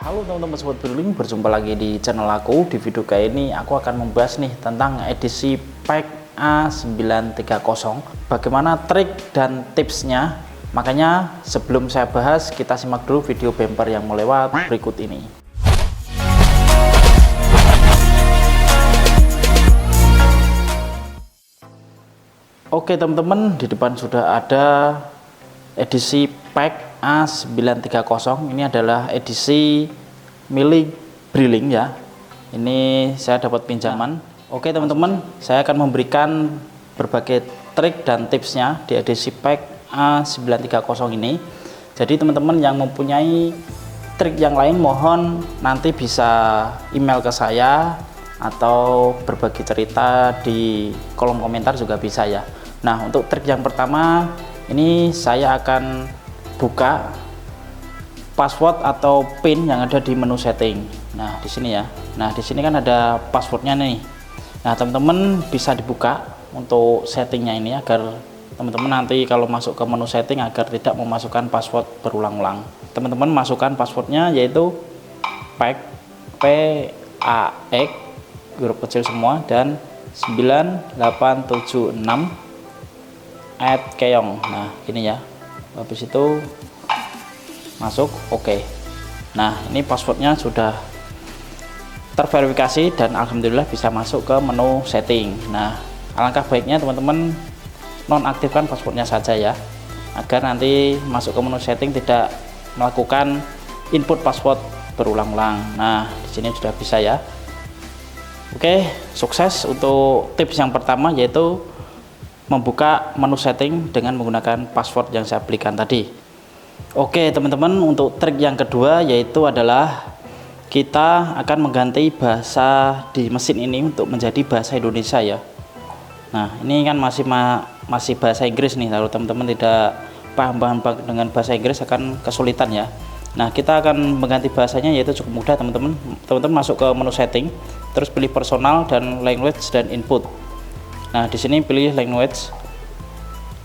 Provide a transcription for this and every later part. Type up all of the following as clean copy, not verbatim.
Halo teman-teman sobat Briling, berjumpa lagi di channel aku. Di video kali ini aku akan membahas nih tentang edisi pack A930, bagaimana trik dan tipsnya. Makanya sebelum saya bahas, kita simak dulu video bumper yang mau lewat berikut ini. Oke teman-teman, di depan sudah ada edisi pack A930. Ini adalah edisi milik Briling ya. Ini saya dapat pinjaman. Oke teman-teman, saya akan memberikan berbagai trik dan tipsnya di edisi pack A930 ini. Jadi teman-teman yang mempunyai trik yang lain, mohon nanti bisa email ke saya atau berbagi cerita di kolom komentar juga bisa ya. Nah, untuk trik yang pertama ini saya akan buka password atau PIN yang ada di menu setting. Nah, di sini ya. Nah, di sini kan ada passwordnya nih. Nah, teman-teman bisa dibuka untuk settingnya ini agar teman-teman nanti kalau masuk ke menu setting agar tidak memasukkan password berulang-ulang. Teman-teman masukkan passwordnya yaitu PAX huruf kecil semua dan 9876 @keong. Nah, ini ya. Habis itu masuk oke. Nah, ini passwordnya sudah terverifikasi dan alhamdulillah bisa masuk ke menu setting. Nah, alangkah baiknya teman-teman nonaktifkan passwordnya saja ya, agar nanti masuk ke menu setting tidak melakukan input password berulang-ulang. Nah, di sini sudah bisa ya. Oke, sukses untuk tips yang pertama, yaitu membuka menu setting dengan menggunakan password yang saya berikan tadi. Oke teman-teman, untuk trik yang kedua yaitu adalah kita akan mengganti bahasa di mesin ini untuk menjadi bahasa Indonesia ya. Nah, ini kan masih bahasa Inggris nih. Kalau teman-teman tidak paham dengan bahasa Inggris akan kesulitan ya. Nah, kita akan mengganti bahasanya yaitu cukup mudah teman-teman. Teman-teman masuk ke menu setting, terus pilih personal dan language dan input. Nah, di sini pilih language.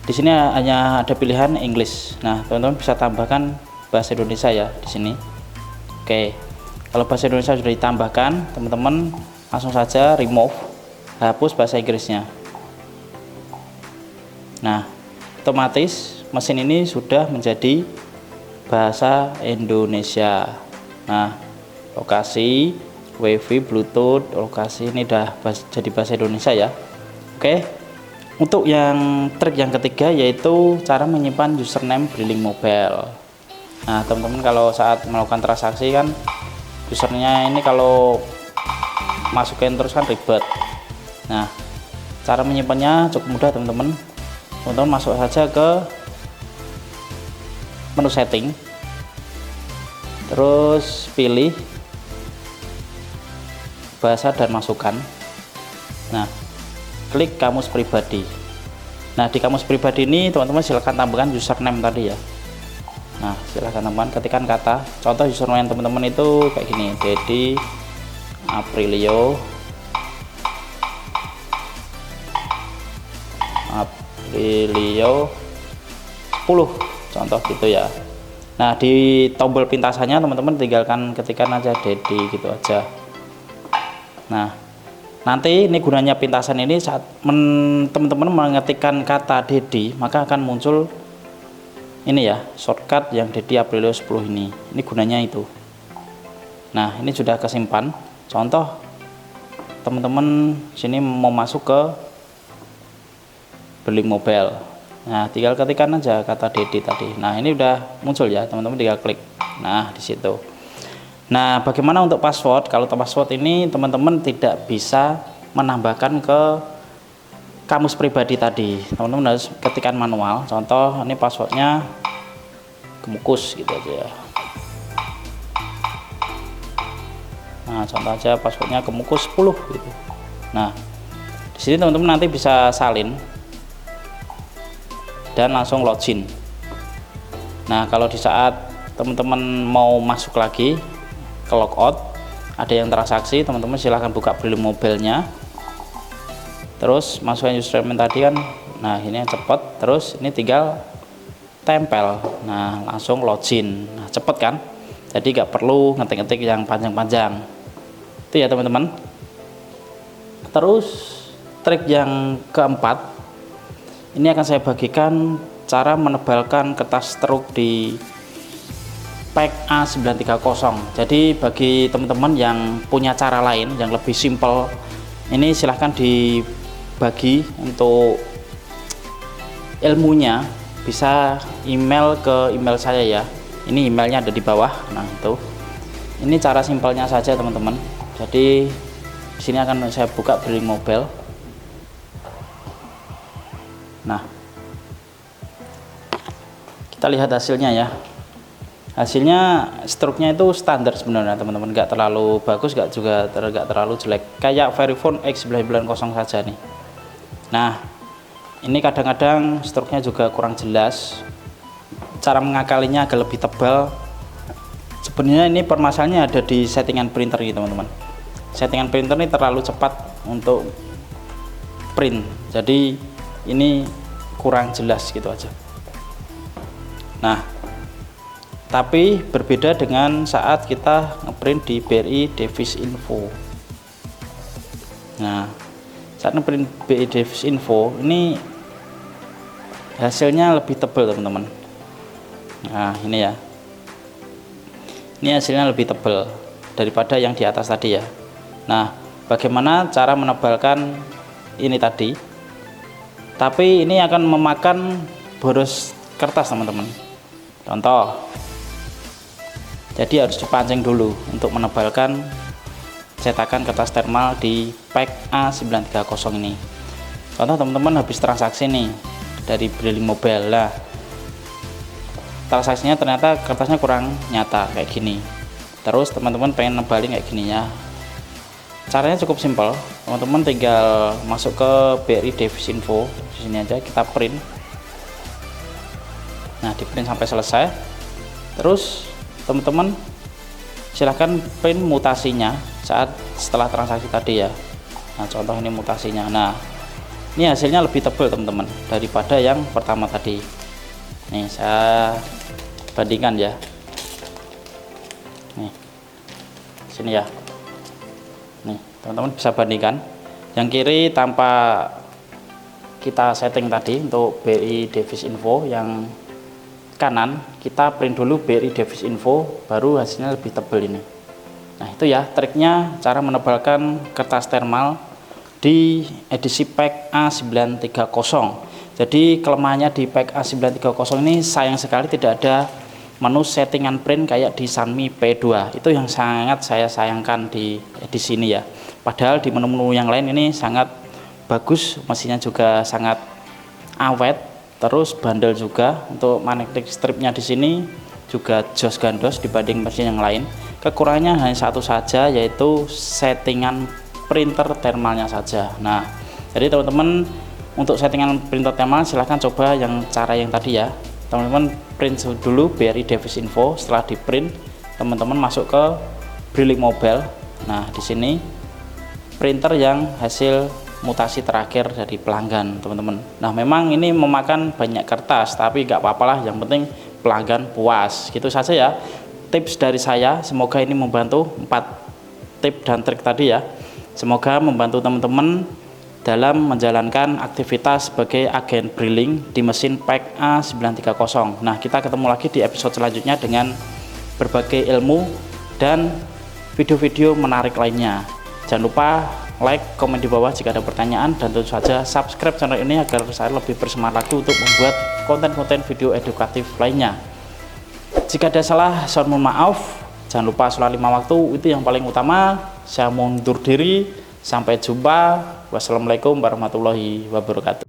Di sini hanya ada pilihan English. Nah, teman-teman bisa tambahkan bahasa Indonesia ya di sini. Oke. Kalau bahasa Indonesia sudah ditambahkan, teman-teman langsung saja remove, hapus bahasa Inggrisnya. Nah, otomatis mesin ini sudah menjadi bahasa Indonesia. Nah, lokasi, WiFi, Bluetooth, lokasi ini udah jadi bahasa Indonesia ya. Oke, untuk yang trik yang ketiga yaitu cara menyimpan username Briling Mobile. Nah, teman-teman kalau saat melakukan transaksi kan usernya ini kalau masukin terus kan ribet. Nah, cara menyimpannya cukup mudah teman-teman. Teman-teman masuk saja ke menu setting, terus pilih bahasa dan masukkan. Nah, klik kamus pribadi. Nah, di kamus pribadi ini teman-teman silahkan tambahkan username tadi ya. Nah, silahkan teman ketikkan kata. Contoh username teman-teman itu kayak gini, Dedi Aprilio 10, contoh gitu ya. Nah, di tombol pintasannya teman-teman tinggalkan ketikkan aja Dedi gitu aja. Nah, nanti ini gunanya pintasan ini saat teman-teman mengetikkan kata Dedi, maka akan muncul ini ya, shortcut yang Dedi Aprilio 10 ini. Ini gunanya itu. Nah, ini sudah kesimpan. Contoh teman-teman sini mau masuk ke Briling Mobile. Nah, tinggal ketikkan aja kata Dedi tadi. Nah, ini udah muncul ya, teman-teman tinggal klik. Nah, di situ. Nah, bagaimana untuk password? Kalau password ini teman-teman tidak bisa menambahkan ke kamus pribadi tadi. Teman-teman harus ketikkan manual. Contoh ini passwordnya Gemukus gitu aja ya. Nah, contoh aja passwordnya Gemukus 10 gitu. Nah, di sini teman-teman nanti bisa salin dan langsung login. Nah, kalau di saat teman-teman mau masuk lagi ke logout, ada yang transaksi, teman-teman silahkan buka Briling Mobile-nya, terus masukkan username tadi kan. Nah, ini yang cepat, terus ini tinggal tempel. Nah, langsung login. Nah, cepet kan. Jadi nggak perlu ngetik-ngetik yang panjang-panjang. Itu ya teman-teman. Terus trik yang keempat, ini akan saya bagikan cara menebalkan kertas struk di PEK A930. Jadi bagi teman-teman yang punya cara lain yang lebih simpel, ini silahkan dibagi untuk ilmunya, bisa email ke email saya ya. Ini emailnya ada di bawah. Nah itu, ini cara simpelnya saja teman-teman. Jadi di sini akan saya buka Brilling Mobile. Nah, kita lihat hasilnya ya. Hasilnya struknya itu standar sebenarnya teman-teman, nggak terlalu bagus, nggak terlalu jelek, kayak Verifone X990 saja nih. Nah, ini kadang-kadang struknya juga kurang jelas, cara mengakalinya agak lebih tebal. Sebenarnya ini permasalahannya ada di settingan printer nih teman-teman. Settingan printer ini terlalu cepat untuk print, jadi ini kurang jelas gitu aja. Nah, tapi berbeda dengan saat kita ngeprint di BRI Device Info. Nah, saat ngeprint BRI Device Info ini hasilnya lebih tebal teman-teman. Nah ini ya, ini hasilnya lebih tebal daripada yang di atas tadi ya. Nah, bagaimana cara menebalkan ini tadi? Tapi ini akan memakan boros kertas teman-teman. Contoh, jadi harus dipancing dulu untuk menebalkan cetakan kertas thermal di PEK A930 ini. Contoh teman-teman habis transaksi nih dari Brilling Mobile lah, transaksinya ternyata kertasnya kurang nyata kayak gini. Terus teman-teman pengen nebalin kayak gini ya. Caranya cukup simpel, teman-teman tinggal masuk ke BRI Device Info, di sini aja kita print. Nah, di print sampai selesai. Terus teman-teman silahkan print mutasinya setelah transaksi tadi ya. Nah, contoh ini mutasinya. Nah, ini hasilnya lebih tebal teman-teman daripada yang pertama tadi. Nih saya bandingkan ya. Nih, sini ya. Nih teman-teman bisa bandingkan. Yang kiri tanpa kita setting tadi untuk BRI Device Info, yang kanan kita print dulu BRI Device Info, baru hasilnya lebih tebal ini. Nah itu ya triknya cara menebalkan kertas thermal di edisi PEK A930. Jadi kelemahannya di PEK A930 ini sayang sekali tidak ada menu settingan print kayak di Sanmi P2. Itu yang sangat saya sayangkan di edisi ini ya. Padahal di menu-menu yang lain ini sangat bagus, mesinnya juga sangat awet, terus bandel juga. Untuk magnetic stripnya di sini juga jos gandos dibanding mesin yang lain. Kekurangannya hanya satu saja, yaitu settingan printer thermalnya saja. Nah, jadi teman-teman untuk settingan printer thermal silahkan coba yang cara yang tadi ya. Teman-teman print dulu BRI Device Info, setelah di print teman-teman masuk ke Brilling Mobile. Nah di sini printer yang hasil mutasi terakhir dari pelanggan teman-teman. Nah memang ini memakan banyak kertas, tapi nggak apa-apalah, yang penting pelanggan puas. Gitu saja ya tips dari saya, semoga ini membantu 4 tips dan trik tadi ya. Semoga membantu teman-teman dalam menjalankan aktivitas sebagai agen Brilling di mesin PEK A930. Nah, kita ketemu lagi di episode selanjutnya dengan berbagai ilmu dan video-video menarik lainnya. Jangan lupa like, komen di bawah jika ada pertanyaan, dan tentu saja subscribe channel ini agar saya lebih bersemangat lagi untuk membuat konten-konten video edukatif lainnya. Jika ada salah, saya mohon maaf. Jangan lupa sholat 5 waktu, itu yang paling utama. Saya mundur diri. Sampai jumpa. Wassalamualaikum warahmatullahi wabarakatuh.